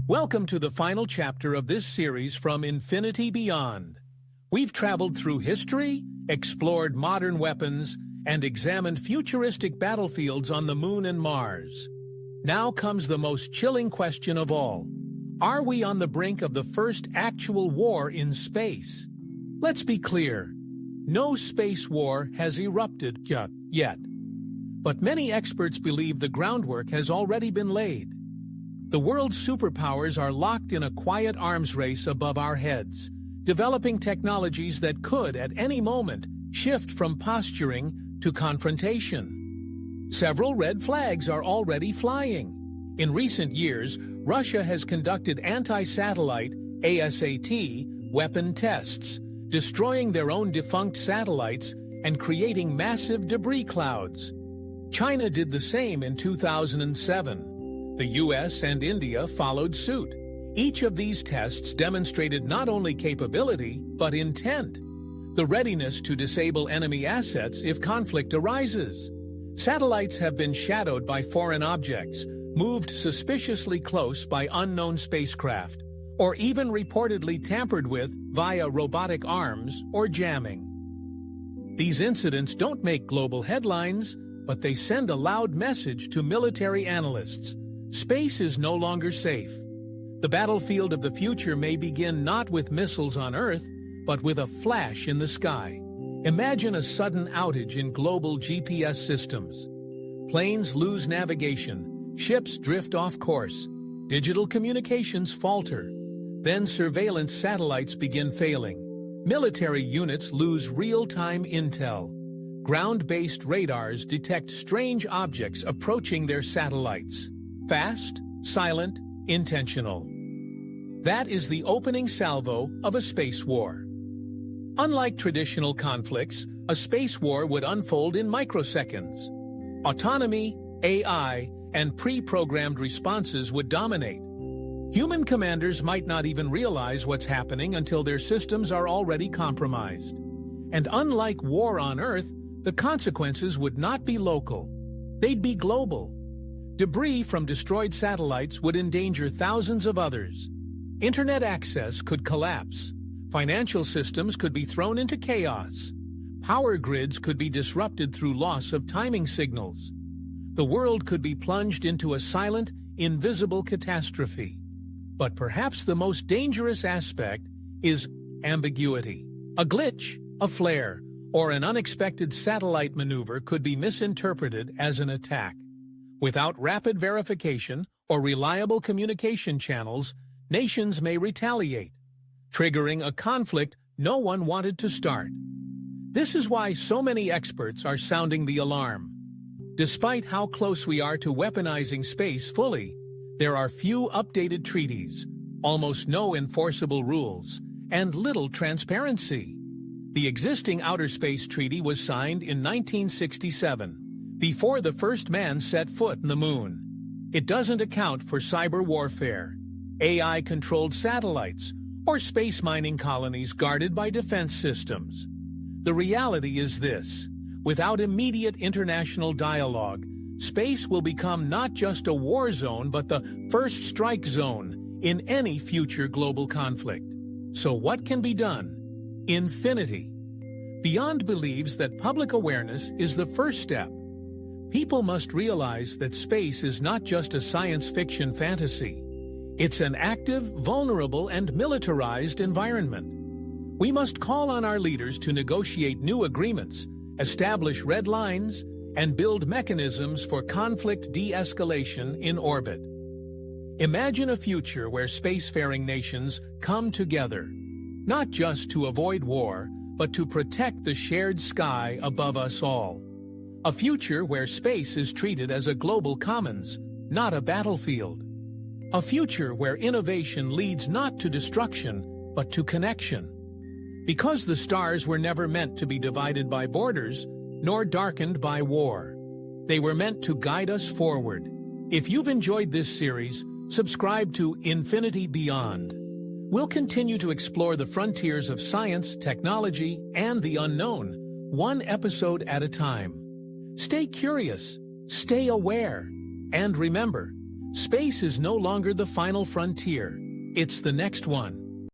Welcome to the final chapter of this series from Infinity Beyond. We've traveled through history, explored modern weapons, and examined futuristic battlefields on the Moon and Mars. Now comes the most chilling question of all. Are we on the brink of the first actual war in space? Let's be clear. No space war has erupted yet. But many experts believe the groundwork has already been laid. The world's superpowers are locked in a quiet arms race above our heads, developing technologies that could, at any moment, shift from posturing to confrontation. Several red flags are already flying. In recent years, Russia has conducted anti-satellite ASAT weapon tests, destroying their own defunct satellites and creating massive debris clouds. China did the same in 2007. The US and India followed suit. Each of these tests demonstrated not only capability, but intent. The readiness to disable enemy assets if conflict arises. Satellites have been shadowed by foreign objects, moved suspiciously close by unknown spacecraft, or even reportedly tampered with via robotic arms or jamming. These incidents don't make global headlines, but they send a loud message to military analysts. Space is no longer safe. The battlefield of the future may begin not with missiles on Earth, but with a flash in the sky. Imagine a sudden outage in global GPS systems. Planes lose navigation, ships drift off course, digital communications falter. Then surveillance satellites begin failing. Military units lose real-time intel. Ground-based radars detect strange objects approaching their satellites. Fast, silent, intentional. That is the opening salvo of a space war. Unlike traditional conflicts, a space war would unfold in microseconds. Autonomy, AI, and pre-programmed responses would dominate. Human commanders might not even realize what's happening until their systems are already compromised. And unlike war on Earth, the consequences would not be local. They'd be global. Debris from destroyed satellites would endanger thousands of others. Internet access could collapse. Financial systems could be thrown into chaos. Power grids could be disrupted through loss of timing signals. The world could be plunged into a silent, invisible catastrophe. But perhaps the most dangerous aspect is ambiguity. A glitch, a flare, or an unexpected satellite maneuver could be misinterpreted as an attack. Without rapid verification or reliable communication channels, nations may retaliate, triggering a conflict no one wanted to start. This is why so many experts are sounding the alarm. Despite how close we are to weaponizing space fully, there are few updated treaties, almost no enforceable rules, and little transparency. The existing Outer Space Treaty was signed in 1967. Before the first man set foot on the Moon. It doesn't account for cyber warfare, AI-controlled satellites, or space mining colonies guarded by defense systems. The reality is this: without immediate international dialogue, space will become not just a war zone but the first strike zone in any future global conflict. So what can be done? Infinity Beyond believes that public awareness is the first step. People must realize that space is not just a science fiction fantasy. It's an active, vulnerable, and militarized environment. We must call on our leaders to negotiate new agreements, establish red lines, and build mechanisms for conflict de-escalation in orbit. Imagine a future where spacefaring nations come together, not just to avoid war, but to protect the shared sky above us all. A future where space is treated as a global commons, not a battlefield. A future where innovation leads not to destruction, but to connection. Because the stars were never meant to be divided by borders, nor darkened by war. They were meant to guide us forward. If you've enjoyed this series, subscribe to Infinity Beyond. We'll continue to explore the frontiers of science, technology, and the unknown, one episode at a time. Stay curious, stay aware, and remember, Space is no longer the final frontier. It's the next one.